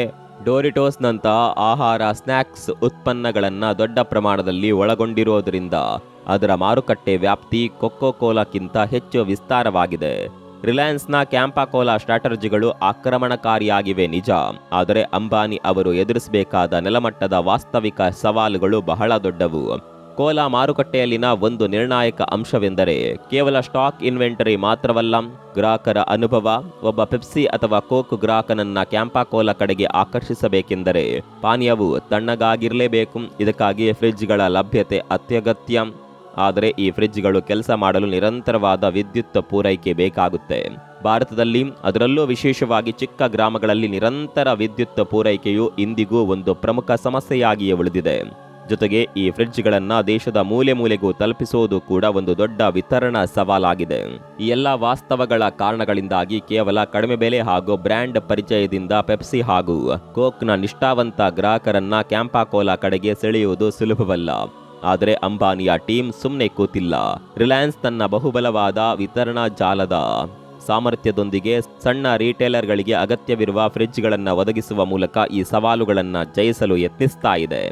ಡೋರಿಟೋಸ್ನಂತಹ ಆಹಾರ ಸ್ನ್ಯಾಕ್ಸ್ ಉತ್ಪನ್ನಗಳನ್ನು ದೊಡ್ಡ ಪ್ರಮಾಣದಲ್ಲಿ ಒಳಗೊಂಡಿರೋದ್ರಿಂದ ಅದರ ಮಾರುಕಟ್ಟೆ ವ್ಯಾಪ್ತಿ ಕೋಕೋ ಕೋಲಾಕ್ಕಿಂತ ಹೆಚ್ಚು ವಿಸ್ತಾರವಾಗಿದೆ. ರಿಲಯನ್ಸ್ನ ಕ್ಯಾಂಪಾ ಕೋಲಾ ಸ್ಟ್ರಾಟಜಿಗಳು ಆಕ್ರಮಣಕಾರಿಯಾಗಿವೆ ನಿಜ, ಆದರೆ ಅಂಬಾನಿ ಅವರು ಎದುರಿಸಬೇಕಾದ ನೆಲಮಟ್ಟದ ವಾಸ್ತವಿಕ ಸವಾಲುಗಳು ಬಹಳ ದೊಡ್ಡವು. ಕೋಲಾ ಮಾರುಕಟ್ಟೆಯಲ್ಲಿನ ಒಂದು ನಿರ್ಣಾಯಕ ಅಂಶವೆಂದರೆ ಕೇವಲ ಸ್ಟಾಕ್ ಇನ್ವೆಂಟರಿ ಮಾತ್ರವಲ್ಲ, ಗ್ರಾಹಕರ ಅನುಭವ. ಒಬ್ಬ ಪೆಪ್ಸಿ ಅಥವಾ ಕೋಕ್ ಗ್ರಾಹಕನನ್ನ ಕ್ಯಾಂಪಾ ಕೋಲಾ ಕಡೆಗೆ ಆಕರ್ಷಿಸಬೇಕೆಂದರೆ ಪಾನೀಯವು ತಣ್ಣಗಾಗಿರಲೇಬೇಕು. ಇದಕ್ಕಾಗಿ ಫ್ರಿಡ್ಜ್ಗಳ ಲಭ್ಯತೆ ಅತ್ಯಗತ್ಯ. ಆದರೆ ಈ ಫ್ರಿಡ್ಜ್ಗಳು ಕೆಲಸ ಮಾಡಲು ನಿರಂತರವಾದ ವಿದ್ಯುತ್ ಪೂರೈಕೆ ಬೇಕಾಗುತ್ತೆ. ಭಾರತದಲ್ಲಿ, ಅದರಲ್ಲೂ ವಿಶೇಷವಾಗಿ ಚಿಕ್ಕ ಗ್ರಾಮಗಳಲ್ಲಿ ನಿರಂತರ ವಿದ್ಯುತ್ ಪೂರೈಕೆಯು ಇಂದಿಗೂ ಒಂದು ಪ್ರಮುಖ ಸಮಸ್ಯೆಯಾಗಿಯೇ ಉಳಿದಿದೆ. ಜೊತೆಗೆ ಈ ಫ್ರಿಡ್ಜ್ಗಳನ್ನ ದೇಶದ ಮೂಲೆ ಮೂಲೆಗೂ ತಲುಪಿಸುವುದು ಕೂಡ ಒಂದು ದೊಡ್ಡ ವಿತರಣಾ ಸವಾಲಾಗಿದೆ. ಈ ಎಲ್ಲ ವಾಸ್ತವಗಳ ಕಾರಣಗಳಿಂದಾಗಿ ಕೇವಲ ಕಡಿಮೆ ಬೆಲೆ ಹಾಗೂ ಬ್ರ್ಯಾಂಡ್ ಪರಿಚಯದಿಂದ ಪೆಪ್ಸಿ ಹಾಗೂ ಕೋಕ್ನ ನಿಷ್ಠಾವಂತ ಗ್ರಾಹಕರನ್ನ ಕ್ಯಾಂಪಾ ಕೋಲಾ ಕಡೆಗೆ ಸೆಳೆಯುವುದು ಸುಲಭವಲ್ಲ. ಆದರೆ ಅಂಬಾನಿಯ ಟೀಮ್ ಸುಮ್ಮನೆ ಕೂತಿಲ್ಲ. ರಿಲಯನ್ಸ್ ತನ್ನ ಬಹುಬಲವಾದ ವಿತರಣಾ ಜಾಲದ ಸಾಮರ್ಥ್ಯದೊಂದಿಗೆ ಸಣ್ಣ ರಿಟೇಲರ್ಗಳಿಗೆ ಅಗತ್ಯವಿರುವ ಫ್ರಿಡ್ಜ್ಗಳನ್ನು ಒದಗಿಸುವ ಮೂಲಕ ಈ ಸವಾಲುಗಳನ್ನು ಜಯಿಸಲು ಯತ್ನಿಸ್ತಾ ಇದೆ.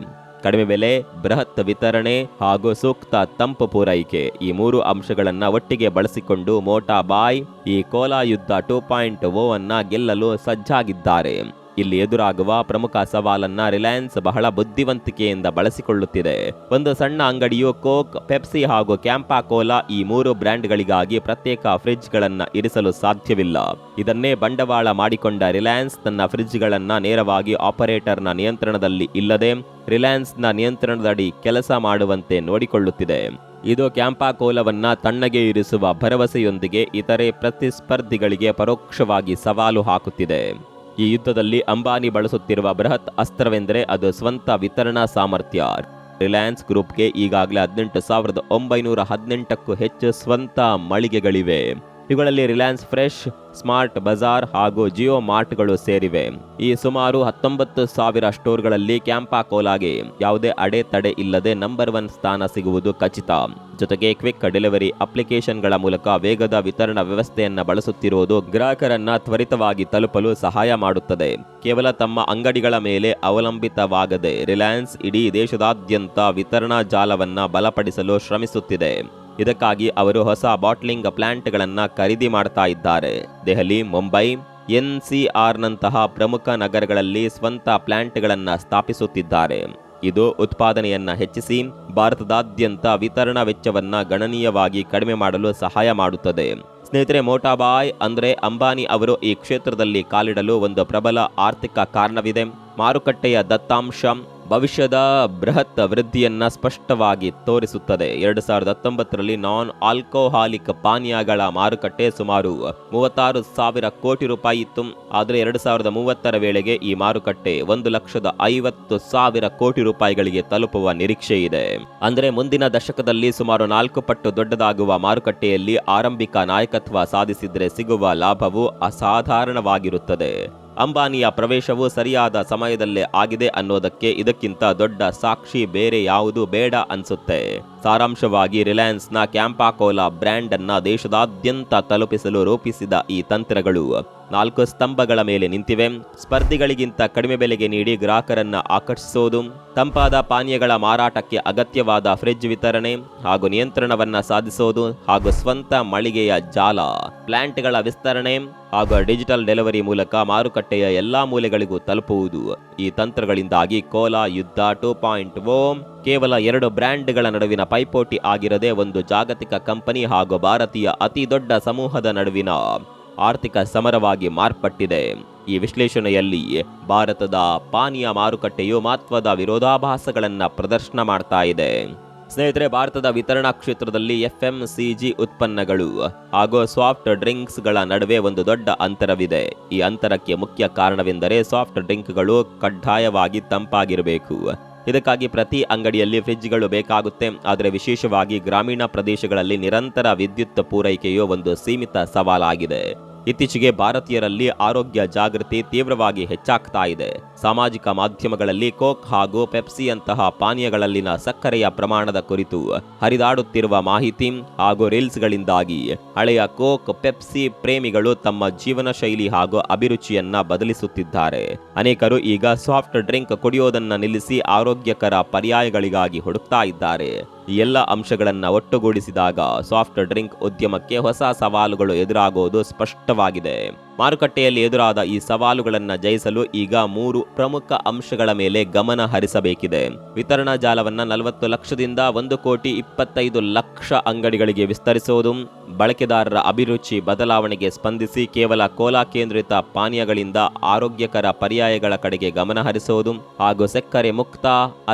ಕಡಿಮೆ ಬೆಲೆ, ಬೃಹತ್ ವಿತರಣೆ ಹಾಗೂ ಸೂಕ್ತ ತಂಪು ಪೂರೈಕೆ, ಈ 3 ಅಂಶಗಳನ್ನು ಒಟ್ಟಿಗೆ ಬಳಸಿಕೊಂಡು ಮೋಟಾ ಬಾಯ್ ಈ ಕೋಲಾ ಯುದ್ಧ 2.0 ಅನ್ನ ಗೆಲ್ಲಲು ಸಜ್ಜಾಗಿದ್ದಾರೆ. ಇಲ್ಲಿ ಎದುರಾಗುವ ಪ್ರಮುಖ ಸವಾಲನ್ನ ರಿಲಯನ್ಸ್ ಬಹಳ ಬುದ್ಧಿವಂತಿಕೆಯಿಂದ ಬಳಸಿಕೊಳ್ಳುತ್ತಿದೆ. ಒಂದು ಸಣ್ಣ ಅಂಗಡಿಯು ಕೋಕ್, ಪೆಪ್ಸಿ ಹಾಗೂ ಕ್ಯಾಂಪಾ ಕೋಲಾ ಈ 3 ಬ್ರ್ಯಾಂಡ್ಗಳಿಗಾಗಿ ಪ್ರತ್ಯೇಕ ಫ್ರಿಡ್ಜ್ಗಳನ್ನ ಇರಿಸಲು ಸಾಧ್ಯವಿಲ್ಲ. ಇದನ್ನೇ ಬಂಡವಾಳ ಮಾಡಿಕೊಂಡ ರಿಲಯನ್ಸ್ ತನ್ನ ಫ್ರಿಡ್ಜ್ಗಳನ್ನ ನೇರವಾಗಿ ಆಪರೇಟರ್ನ ನಿಯಂತ್ರಣದಲ್ಲಿ ಇಲ್ಲದೆ ರಿಲಯನ್ಸ್ನ ನಿಯಂತ್ರಣದಡಿ ಕೆಲಸ ಮಾಡುವಂತೆ ನೋಡಿಕೊಳ್ಳುತ್ತಿದೆ. ಇದು ಕ್ಯಾಂಪಾ ಕೋಲಾವನ್ನ ತಣ್ಣಗೆ ಇರಿಸುವ ಭರವಸೆಯೊಂದಿಗೆ ಇತರೆ ಪ್ರತಿಸ್ಪರ್ಧಿಗಳಿಗೆ ಪರೋಕ್ಷವಾಗಿ ಸವಾಲು ಹಾಕುತ್ತಿದೆ. ಈ ಯುದ್ಧದಲ್ಲಿ ಅಂಬಾನಿ ಬಳಸುತ್ತಿರುವ ಬೃಹತ್ ಅಸ್ತ್ರವೆಂದರೆ ಅದು ಸ್ವಂತ ವಿತರಣಾ ಸಾಮರ್ಥ್ಯ. ರಿಲಯನ್ಸ್ ಗ್ರೂಪ್ಗೆ ಈಗಾಗಲೇ 18,918ಕ್ಕೂ ಹೆಚ್ಚು ಸ್ವಂತ ಮಳಿಗೆಗಳಿವೆ. ಇವುಗಳಲ್ಲಿ ರಿಲಯನ್ಸ್ ಫ್ರೆಶ್, ಸ್ಮಾರ್ಟ್ ಬಜಾರ್ ಹಾಗೂ ಜಿಯೋ ಮಾರ್ಟ್ಗಳು ಸೇರಿವೆ. ಈ ಸುಮಾರು 19,000 ಸ್ಟೋರ್ಗಳಲ್ಲಿ ಕ್ಯಾಂಪಾ ಕೋಲಾಗೆ ಯಾವುದೇ ಅಡೆತಡೆ ಇಲ್ಲದೆ ನಂಬರ್ 1 ಸ್ಥಾನ ಸಿಗುವುದು ಖಚಿತ. ಜೊತೆಗೆ ಕ್ವಿಕ್ ಡೆಲಿವರಿ ಅಪ್ಲಿಕೇಶನ್ಗಳ ಮೂಲಕ ವೇಗದ ವಿತರಣಾ ವ್ಯವಸ್ಥೆಯನ್ನ ಬಳಸುತ್ತಿರುವುದು ಗ್ರಾಹಕರನ್ನ ತ್ವರಿತವಾಗಿ ತಲುಪಲು ಸಹಾಯ ಮಾಡುತ್ತದೆ. ಕೇವಲ ತಮ್ಮ ಅಂಗಡಿಗಳ ಮೇಲೆ ಅವಲಂಬಿತವಾಗದೆ ರಿಲಯನ್ಸ್ ಇಡೀ ದೇಶದಾದ್ಯಂತ ವಿತರಣಾ ಜಾಲವನ್ನ ಬಲಪಡಿಸಲು ಶ್ರಮಿಸುತ್ತಿದೆ. ಇದಕ್ಕಾಗಿ ಅವರು ಹೊಸ ಬಾಟ್ಲಿಂಗ್ ಪ್ಲಾಂಟ್ಗಳನ್ನ ಖರೀದಿ ಮಾಡ್ತಾ ಇದ್ದಾರೆ. ದೆಹಲಿ, ಮುಂಬೈ, NCR ನಂತಹ ಪ್ರಮುಖ ನಗರಗಳಲ್ಲಿ ಸ್ವಂತ ಪ್ಲಾಂಟ್ಗಳನ್ನ ಸ್ಥಾಪಿಸುತ್ತಿದ್ದಾರೆ. ಇದು ಉತ್ಪಾದನೆಯನ್ನ ಹೆಚ್ಚಿಸಿ ಭಾರತದಾದ್ಯಂತ ವಿತರಣಾ ವೆಚ್ಚವನ್ನ ಗಣನೀಯವಾಗಿ ಕಡಿಮೆ ಮಾಡಲು ಸಹಾಯ ಮಾಡುತ್ತದೆ. ಸ್ನೇಹಿತರೆ, ಮೋಟಾಬಾಯ್ ಅಂದ್ರೆ ಅಂಬಾನಿ ಅವರು ಈ ಕ್ಷೇತ್ರದಲ್ಲಿ ಕಾಲಿಡಲು ಒಂದು ಪ್ರಬಲ ಆರ್ಥಿಕ ಕಾರಣವಿದೆ. ಮಾರುಕಟ್ಟೆಯ ದತ್ತಾಂಶ ಭವಿಷ್ಯದ ಬೃಹತ್ ವೃದ್ಧಿಯನ್ನ ಸ್ಪಷ್ಟವಾಗಿ ತೋರಿಸುತ್ತದೆ. 2019ರಲ್ಲಿ ನಾನ್ ಆಲ್ಕೋಹಾಲಿಕ್ ಪಾನೀಯಗಳ ಮಾರುಕಟ್ಟೆ ಸುಮಾರು 36,000 ಕೋಟಿ ರೂಪಾಯಿ ಇತ್ತು. ಆದರೆ 2030ರ ವೇಳೆಗೆ ಈ ಮಾರುಕಟ್ಟೆ 1,50,000 ಕೋಟಿ ರೂಪಾಯಿಗಳಿಗೆ ತಲುಪುವ ನಿರೀಕ್ಷೆ ಇದೆ. ಅಂದ್ರೆ ಮುಂದಿನ ದಶಕದಲ್ಲಿ ಸುಮಾರು 4 ಪಟ್ಟು ದೊಡ್ಡದಾಗುವ ಮಾರುಕಟ್ಟೆಯಲ್ಲಿ ಆರಂಭಿಕ ನಾಯಕತ್ವ ಸಾಧಿಸಿದ್ರೆ ಸಿಗುವ ಲಾಭವು ಅಸಾಧಾರಣವಾಗಿರುತ್ತದೆ. ಅಂಬಾನಿಯ ಪ್ರವೇಶವು ಸರಿಯಾದ ಸಮಯದಲ್ಲೇ ಆಗಿದೆ ಅನ್ನೋದಕ್ಕೆ ಇದಕ್ಕಿಂತ ದೊಡ್ಡ ಸಾಕ್ಷಿ ಬೇರೆ ಯಾವುದು ಬೇಡ ಅನ್ಸುತ್ತೆ. ಸಾರಾಂಶವಾಗಿ ರಿಲಯನ್ಸ್ನ ಕ್ಯಾಂಪಾ ಕೋಲಾ ಬ್ರ್ಯಾಂಡ್ ಅನ್ನ ದೇಶದಾದ್ಯಂತ ತಲುಪಿಸಲು ರೂಪಿಸಿದ ಈ ತಂತ್ರಗಳು 4 ಸ್ತಂಭಗಳ ಮೇಲೆ ನಿಂತಿವೆ. ಸ್ಪರ್ಧಿಗಳಿಗಿಂತ ಕಡಿಮೆ ಬೆಲೆಗೆ ನೀಡಿ ಗ್ರಾಹಕರನ್ನ ಆಕರ್ಷಿಸೋದು, ತಂಪಾದ ಪಾನೀಯಗಳ ಮಾರಾಟಕ್ಕೆ ಅಗತ್ಯವಾದ ಫ್ರಿಡ್ಜ್ ವಿತರಣೆ ಹಾಗೂ ನಿಯಂತ್ರಣವನ್ನ ಸಾಧಿಸೋದು, ಹಾಗೂ ಸ್ವಂತ ಮಳಿಗೆಯ ಜಾಲ, ಪ್ಲಾಂಟ್ಗಳ ವಿಸ್ತರಣೆ ಹಾಗೂ ಡಿಜಿಟಲ್ ಡೆಲಿವರಿ ಮೂಲಕ ಮಾರುಕಟ್ಟೆಯ ಎಲ್ಲಾ ಮೂಲೆಗಳಿಗೂ ತಲುಪುವುದು. ಈ ತಂತ್ರಗಳಿಂದಾಗಿ ಕೋಲಾ ಯುದ್ಧ 2.0 ಕೇವಲ 2 ಬ್ರ್ಯಾಂಡ್ಗಳ ನಡುವಿನ ಪೈಪೋಟಿ ಆಗಿರದೆ ಒಂದು ಜಾಗತಿಕ ಕಂಪನಿ ಹಾಗೂ ಭಾರತೀಯ ಅತಿ ದೊಡ್ಡ ಸಮೂಹದ ನಡುವಿನ ಆರ್ಥಿಕ ಸಮರವಾಗಿ ಮಾರ್ಪಟ್ಟಿದೆ. ಈ ವಿಶ್ಲೇಷಣೆಯಲ್ಲಿ ಭಾರತದ ಪಾನೀಯ ಮಾರುಕಟ್ಟೆಯು ಮಹತ್ವದ ವಿರೋಧಾಭಾಸಗಳನ್ನ ಪ್ರದರ್ಶನ ಮಾಡ್ತಾ ಇದೆ. ಸ್ನೇಹಿತರೆ, ಭಾರತದ ವಿತರಣಾ ಕ್ಷೇತ್ರದಲ್ಲಿ FMCG ಉತ್ಪನ್ನಗಳು ಹಾಗೂ ಸಾಫ್ಟ್ ಡ್ರಿಂಕ್ಸ್ಗಳ ನಡುವೆ ಒಂದು ದೊಡ್ಡ ಅಂತರವಿದೆ. ಈ ಅಂತರಕ್ಕೆ ಮುಖ್ಯ ಕಾರಣವೆಂದರೆ ಸಾಫ್ಟ್ ಡ್ರಿಂಕ್ಗಳು ಕಡ್ಡಾಯವಾಗಿ ತಂಪಾಗಿರಬೇಕು. ಇದಕ್ಕಾಗಿ ಪ್ರತಿ ಅಂಗಡಿಯಲ್ಲಿ ಫ್ರಿಡ್ಜ್ಗಳು ಬೇಕಾಗುತ್ತೆ. ಆದರೆ ವಿಶೇಷವಾಗಿ ಗ್ರಾಮೀಣ ಪ್ರದೇಶಗಳಲ್ಲಿ ನಿರಂತರ ವಿದ್ಯುತ್ ಪೂರೈಕೆಯು ಒಂದು ಸೀಮಿತ ಸವಾಲಾಗಿದೆ. ಇತ್ತೀಚೆಗೆ ಭಾರತೀಯರಲ್ಲಿ ಆರೋಗ್ಯ ಜಾಗೃತಿ ತೀವ್ರವಾಗಿ ಹೆಚ್ಚಾಗ್ತಾ ಇದೆ. ಸಾಮಾಜಿಕ ಮಾಧ್ಯಮಗಳಲ್ಲಿ ಕೋಕ್ ಹಾಗೂ ಪೆಪ್ಸಿಯಂತಹ ಪಾನೀಯಗಳಲ್ಲಿನ ಸಕ್ಕರೆಯ ಪ್ರಮಾಣದ ಕುರಿತು ಹರಿದಾಡುತ್ತಿರುವ ಮಾಹಿತಿ ಹಾಗೂ ರೀಲ್ಸ್ಗಳಿಂದಾಗಿ ಹಳೆಯ ಕೋಕ್, ಪೆಪ್ಸಿ ಪ್ರೇಮಿಗಳು ತಮ್ಮ ಜೀವನ ಶೈಲಿ ಹಾಗೂ ಅಭಿರುಚಿಯನ್ನ ಬದಲಿಸುತ್ತಿದ್ದಾರೆ. ಅನೇಕರು ಈಗ ಸಾಫ್ಟ್ ಡ್ರಿಂಕ್ ಕುಡಿಯೋದನ್ನ ನಿಲ್ಲಿಸಿ ಆರೋಗ್ಯಕರ ಪರ್ಯಾಯಗಳಿಗಾಗಿ ಹುಡುಕ್ತಾ ಇದ್ದಾರೆ. ಈ ಎಲ್ಲ ಅಂಶಗಳನ್ನ ಒಟ್ಟುಗೂಡಿಸಿದಾಗ ಸಾಫ್ಟ್ ಡ್ರಿಂಕ್ ಉದ್ಯಮಕ್ಕೆ ಹೊಸ ಸವಾಲುಗಳು ಎದುರಾಗೋದು ಸ್ಪಷ್ಟವಾಗಿದೆ. ಮಾರುಕಟ್ಟೆಯಲ್ಲಿ ಎದುರಾದ ಈ ಸವಾಲುಗಳನ್ನ ಜಯಿಸಲು ಈಗ 3 ಪ್ರಮುಖ ಅಂಶಗಳ ಮೇಲೆ ಗಮನ ಹರಿಸಬೇಕಿದೆ. ವಿತರಣಾ ಜಾಲವನ್ನ 40 ಲಕ್ಷದಿಂದ 1,25,00,000 ಅಂಗಡಿಗಳಿಗೆ ವಿಸ್ತರಿಸುವುದು, ಬಳಕೆದಾರರ ಅಭಿರುಚಿ ಬದಲಾವಣೆಗೆ ಸ್ಪಂದಿಸಿ ಕೇವಲ ಕೋಲಾ ಕೇಂದ್ರಿತ ಪಾನೀಯಗಳಿಂದ ಆರೋಗ್ಯಕರ ಪರ್ಯಾಯಗಳ ಕಡೆಗೆ ಗಮನ ಹರಿಸುವುದು, ಹಾಗೂ ಸಕ್ಕರೆ ಮುಕ್ತ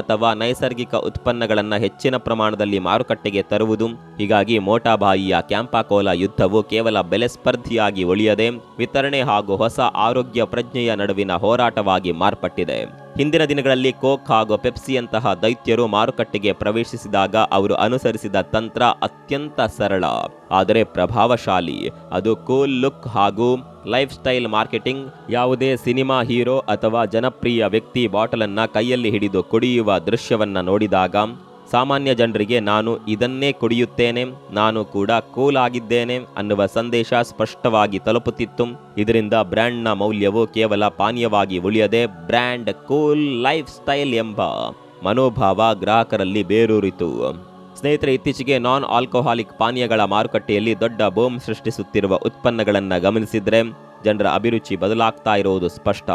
ಅಥವಾ ನೈಸರ್ಗಿಕ ಉತ್ಪನ್ನಗಳನ್ನ ಹೆಚ್ಚಿನ ಪ್ರಮಾಣದಲ್ಲಿ ಮಾರುಕಟ್ಟೆಗೆ ತರುವುದು. ಹೀಗಾಗಿ ಮೋಟಾಬಾಯಿಯ ಕ್ಯಾಂಪಾ ಕೋಲಾ ಯುದ್ಧವು ಕೇವಲ ಬೆಲೆ ಸ್ಪರ್ಧಿಯಾಗಿ ಉಳಿಯದೆ ವಿತರಣೆ ಹಾಗೂ ಹೊಸ ಆರೋಗ್ಯ ಪ್ರಜ್ಞೆಯ ನಡುವಿನ ಹೋರಾಟವಾಗಿ ಮಾರ್ಪಟ್ಟಿದೆ. ಹಿಂದಿನ ದಿನಗಳಲ್ಲಿ ಕೋಕ್ ಹಾಗೂ ಪೆಪ್ಸಿಯಂತಹ ದೈತ್ಯರು ಮಾರುಕಟ್ಟೆಗೆ ಪ್ರವೇಶಿಸಿದಾಗ ಅವರು ಅನುಸರಿಸಿದ ತಂತ್ರ ಅತ್ಯಂತ ಸರಳ ಆದರೆ ಪ್ರಭಾವಶಾಲಿ. ಅದು ಕೂಲ್ ಲುಕ್ ಹಾಗೂ ಲೈಫ್ ಸ್ಟೈಲ್ ಮಾರ್ಕೆಟಿಂಗ್. ಯಾವುದೇ ಸಿನಿಮಾ ಹೀರೋ ಅಥವಾ ಜನಪ್ರಿಯ ವ್ಯಕ್ತಿ ಬಾಟಲನ್ನ ಕೈಯಲ್ಲಿ ಹಿಡಿದು ಕುಡಿಯುವ ದೃಶ್ಯವನ್ನ ನೋಡಿದಾಗ ಸಾಮಾನ್ಯ ಜನರಿಗೆ ನಾನು ಇದನ್ನೇ ಕುಡಿಯುತ್ತೇನೆ, ನಾನು ಕೂಡ ಕೂಲ್ ಆಗಿದ್ದೇನೆ ಅನ್ನುವ ಸಂದೇಶ ಸ್ಪಷ್ಟವಾಗಿ ತಲುಪುತ್ತಿತ್ತು. ಇದರಿಂದ ಬ್ರ್ಯಾಂಡ್ನ ಮೌಲ್ಯವು ಕೇವಲ ಪಾನೀಯವಾಗಿ ಉಳಿಯದೆ ಬ್ರ್ಯಾಂಡ್ ಕೂಲ್ ಲೈಫ್ ಸ್ಟೈಲ್ ಎಂಬ ಮನೋಭಾವ ಗ್ರಾಹಕರಲ್ಲಿ ಬೇರೂರಿತು. ಸ್ನೇಹಿತರೆ, ಇತ್ತೀಚೆಗೆ ನಾನ್ ಆಲ್ಕೋಹಾಲಿಕ್ ಪಾನೀಯಗಳ ಮಾರುಕಟ್ಟೆಯಲ್ಲಿ ದೊಡ್ಡ ಬೂಮ್ ಸೃಷ್ಟಿಸುತ್ತಿರುವ ಉತ್ಪನ್ನಗಳನ್ನು ಗಮನಿಸಿದ್ರೆ ಜನರ ಅಭಿರುಚಿ ಬದಲಾಗ್ತಾ ಇರುವುದು ಸ್ಪಷ್ಟ.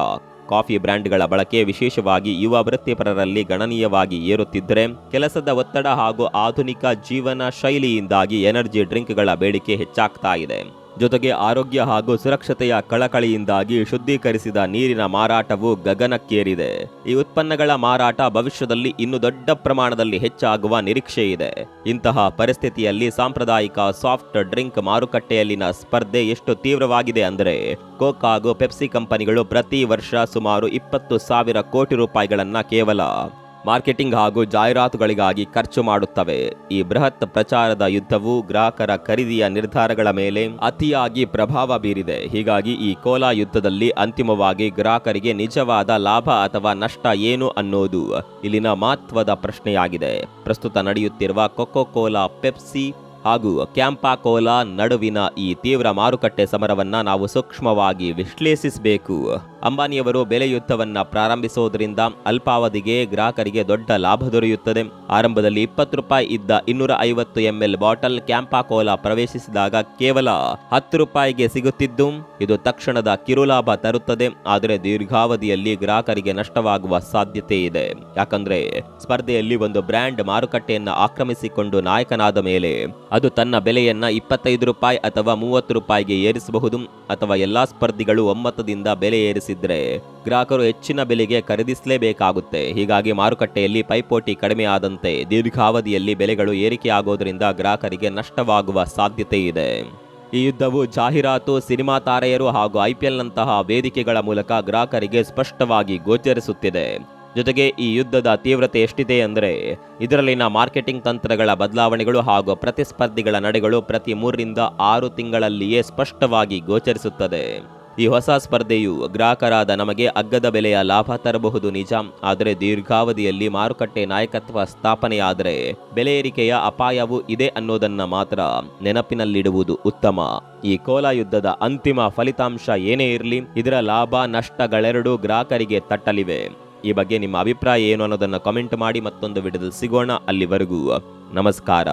ಕಾಫಿ ಬ್ರ್ಯಾಂಡ್ಗಳ ಬಳಕೆ ವಿಶೇಷವಾಗಿ ಯುವ ವೃತ್ತಿಪರರಲ್ಲಿ ಗಣನೀಯವಾಗಿ ಏರುತ್ತಿದ್ದರೆ, ಕೆಲಸದ ಒತ್ತಡ ಹಾಗೂ ಆಧುನಿಕ ಜೀವನ ಶೈಲಿಯಿಂದಾಗಿ ಎನರ್ಜಿ ಡ್ರಿಂಕ್ಗಳ ಬೇಡಿಕೆ ಹೆಚ್ಚಾಗ್ತಾ ಇದೆ. ಜೊತೆಗೆ ಆರೋಗ್ಯ ಹಾಗೂ ಸುರಕ್ಷತೆಯ ಕಳಕಳಿಯಿಂದಾಗಿ ಶುದ್ಧೀಕರಿಸಿದ ನೀರಿನ ಮಾರಾಟವು ಗಗನಕ್ಕೇರಿದೆ. ಈ ಉತ್ಪನ್ನಗಳ ಮಾರಾಟ ಭವಿಷ್ಯದಲ್ಲಿ ಇನ್ನೂ ದೊಡ್ಡ ಪ್ರಮಾಣದಲ್ಲಿ ಹೆಚ್ಚಾಗುವ ನಿರೀಕ್ಷೆ ಇದೆ. ಇಂತಹ ಪರಿಸ್ಥಿತಿಯಲ್ಲಿ ಸಾಂಪ್ರದಾಯಿಕ ಸಾಫ್ಟ್ ಡ್ರಿಂಕ್ ಮಾರುಕಟ್ಟೆಯಲ್ಲಿನ ಸ್ಪರ್ಧೆ ಎಷ್ಟು ತೀವ್ರವಾಗಿದೆ ಅಂದರೆ, ಕೋಕ್ ಹಾಗೂ ಪೆಪ್ಸಿ ಕಂಪನಿಗಳು ಪ್ರತಿ ವರ್ಷ ಸುಮಾರು 20,000 ಕೋಟಿ ರೂಪಾಯಿಗಳನ್ನ ಕೇವಲ ಮಾರ್ಕೆಟಿಂಗ್ ಹಾಗೂ ಜಾಹೀರಾತುಗಳಿಗಾಗಿ ಖರ್ಚು ಮಾಡುತ್ತವೆ. ಈ ಬೃಹತ್ ಪ್ರಚಾರದ ಯುದ್ಧವು ಗ್ರಾಹಕರ ಖರೀದಿಯ ನಿರ್ಧಾರಗಳ ಮೇಲೆ ಅತಿಯಾಗಿ ಪ್ರಭಾವ ಬೀರಿದೆ. ಹೀಗಾಗಿ ಈ ಕೋಲಾ ಯುದ್ಧದಲ್ಲಿ ಅಂತಿಮವಾಗಿ ಗ್ರಾಹಕರಿಗೆ ನಿಜವಾದ ಲಾಭ ಅಥವಾ ನಷ್ಟ ಏನು ಅನ್ನೋದು ಇಲ್ಲಿನ ಮಹತ್ವದ ಪ್ರಶ್ನೆಯಾಗಿದೆ. ಪ್ರಸ್ತುತ ನಡೆಯುತ್ತಿರುವ ಕೊಕೊ ಕೋಲಾ, ಪೆಪ್ಸಿ ಹಾಗೂ ಕ್ಯಾಂಪಾ ಕೋಲಾ ನಡುವಿನ ಈ ತೀವ್ರ ಮಾರುಕಟ್ಟೆ ಸಮರವನ್ನ ನಾವು ಸೂಕ್ಷ್ಮವಾಗಿ ವಿಶ್ಲೇಷಿಸಬೇಕು. ಅಂಬಾನಿಯವರು ಬೆಲೆ ಯುದ್ಧವನ್ನ ಪ್ರಾರಂಭಿಸುವುದರಿಂದ ಅಲ್ಪಾವಧಿಗೆ ಗ್ರಾಹಕರಿಗೆ ದೊಡ್ಡ ಲಾಭ ದೊರೆಯುತ್ತದೆ. ಆರಂಭದಲ್ಲಿ 20 ರೂಪಾಯಿ ಇದ್ದ 250 ml ಬಾಟಲ್ ಕ್ಯಾಂಪಾ ಕೋಲಾ ಪ್ರವೇಶಿಸಿದಾಗ ಕೇವಲ 10 ರೂಪಾಯಿಗೆ ಸಿಗುತ್ತಿದ್ದು, ಇದು ತಕ್ಷಣದ ಕಿರುಲಾಭ ತರುತ್ತದೆ. ಆದರೆ ದೀರ್ಘಾವಧಿಯಲ್ಲಿ ಗ್ರಾಹಕರಿಗೆ ನಷ್ಟವಾಗುವ ಸಾಧ್ಯತೆ ಇದೆ. ಯಾಕಂದ್ರೆ ಸ್ಪರ್ಧೆಯಲ್ಲಿ ಒಂದು ಬ್ರ್ಯಾಂಡ್ ಮಾರುಕಟ್ಟೆಯನ್ನ ಆಕ್ರಮಿಸಿಕೊಂಡು ನಾಯಕನಾದ ಮೇಲೆ ಅದು ತನ್ನ ಬೆಲೆಯನ್ನ 25 ರೂಪಾಯಿ ಅಥವಾ 30 ರೂಪಾಯಿಗೆ ಏರಿಸಬಹುದು. ಅಥವಾ ಎಲ್ಲಾ ಸ್ಪರ್ಧಿಗಳು ಒಮ್ಮತದಿಂದ ಬೆಲೆ ಏರಿಸಿದ್ರೆ ಗ್ರಾಹಕರು ಹೆಚ್ಚಿನ ಬೆಲೆಗೆ ಖರೀದಿಸಲೇಬೇಕಾಗುತ್ತೆ. ಹೀಗಾಗಿ ಮಾರುಕಟ್ಟೆಯಲ್ಲಿ ಪೈಪೋಟಿ ಕಡಿಮೆ ಆದಂತೆ ದೀರ್ಘಾವಧಿಯಲ್ಲಿ ಬೆಲೆಗಳು ಏರಿಕೆಯಾಗೋದ್ರಿಂದ ಗ್ರಾಹಕರಿಗೆ ನಷ್ಟವಾಗುವ ಸಾಧ್ಯತೆ ಇದೆ. ಈ ಯುದ್ಧವು ಜಾಹೀರಾತು, ಸಿನಿಮಾ ತಾರೆಯರು ಹಾಗೂ IPL ನಂತಹ ವೇದಿಕೆಗಳ ಮೂಲಕ ಗ್ರಾಹಕರಿಗೆ ಸ್ಪಷ್ಟವಾಗಿ ಗೋಚರಿಸುತ್ತಿದೆ. ಜೊತೆಗೆ ಈ ಯುದ್ಧದ ತೀವ್ರತೆ ಎಷ್ಟಿದೆ ಅಂದರೆ ಇದರಲ್ಲಿನ ಮಾರ್ಕೆಟಿಂಗ್ ತಂತ್ರಗಳ ಬದಲಾವಣೆಗಳು ಹಾಗೂ ಪ್ರತಿಸ್ಪರ್ಧಿಗಳ ನಡೆಗಳು ಪ್ರತಿ 3 ರಿಂದ 6 ತಿಂಗಳಲ್ಲಿಯೇ ಸ್ಪಷ್ಟವಾಗಿ ಗೋಚರಿಸುತ್ತದೆ. ಈ ಹೊಸ ಸ್ಪರ್ಧೆಯು ಗ್ರಾಹಕರಾದ ನಮಗೆ ಅಗ್ಗದ ಬೆಲೆಯ ಲಾಭ ತರಬಹುದು ನಿಜ. ಆದರೆ ದೀರ್ಘಾವಧಿಯಲ್ಲಿ ಮಾರುಕಟ್ಟೆ ನಾಯಕತ್ವ ಸ್ಥಾಪನೆಯಾದರೆ ಬೆಲೆ ಏರಿಕೆಯ ಅಪಾಯವೂ ಇದೆ ಅನ್ನೋದನ್ನ ಮಾತ್ರ ನೆನಪಿನಲ್ಲಿಡುವುದು ಉತ್ತಮ. ಈ ಕೋಲಾ ಯುದ್ಧದ ಅಂತಿಮ ಫಲಿತಾಂಶ ಏನೇ ಇರಲಿ, ಇದರ ಲಾಭ ನಷ್ಟಗಳೆರಡೂ ಗ್ರಾಹಕರಿಗೆ ತಟ್ಟಲಿವೆ. ಈ ಬಗ್ಗೆ ನಿಮ್ಮ ಅಭಿಪ್ರಾಯ ಏನು ಅನ್ನೋದನ್ನ ಕಾಮೆಂಟ್ ಮಾಡಿ. ಮತ್ತೊಂದು ವಿಡಿಯೋದಲ್ಲಿ ಸಿಗೋಣ. ಅಲ್ಲಿವರೆಗೂ ನಮಸ್ಕಾರ.